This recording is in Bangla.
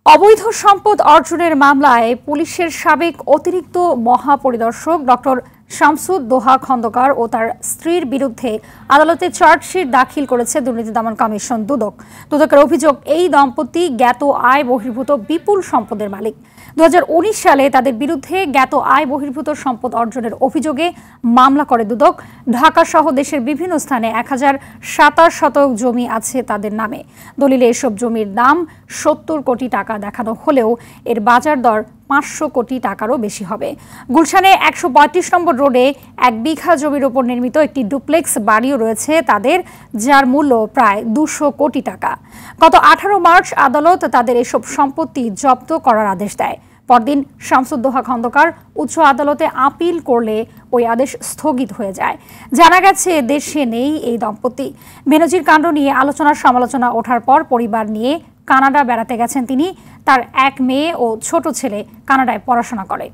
অবৈধ সম্পদ অর্জনের মামলায় পুলিশের সাবেক অতিরিক্ত মহাপরিদর্শক ডক্টর শামসুদ দোহা খন্দকার ও তার স্ত্রীর বিরুদ্ধে আদালতে চার্জশিট দাখিল করেছে দুর্নীতি দমন কমিশন দুদক। দুদকের অভিযোগ, এই দম্পতি জ্ঞাত আয় বহির্ভূত বিপুল সম্পদের মালিক। 2019 সালে তাদের বিরুদ্ধে জ্ঞাত আয় বহির্ভূত সম্পদ অর্জনের অভিযোগে মামলা করে দুদক। ঢাকা সহ দেশের বিভিন্ন স্থানে 1027 শতক জমি আছে তাদের নামে। দলিলে এসব জমির দাম 70 কোটি টাকা দেখানো হলেও এর বাজার দর 500 কোটি টাকারও বেশি হবে। গুলশানে 135 নম্বর রোডে 1 বিঘা জমির উপর নির্মিত একটি ডুপ্লেক্স বাড়িও রয়েছে তাদের, যার মূল্য প্রায় 200 কোটি টাকা। গত 18 মার্চ আদালত তাদের এসব সম্পত্তি জব্দ করার আদেশ দেয়। পরদিন শামসুদ দোহা খন্দকার উচ্চ আদালতে আপিল করলে ওই আদেশ স্থগিত হয়ে যায়। জানা গেছে, দেশে নেই এই দম্পতি। বেনজির কাণ্ড নিয়ে আলোচনা সমালোচনা ওঠার পর পরিবার নিয়ে কানাডা বেড়াতে গেছেন তিনি। তার এক মেয়ে ও ছোট ছেলে কানাডায় পড়াশোনা করে।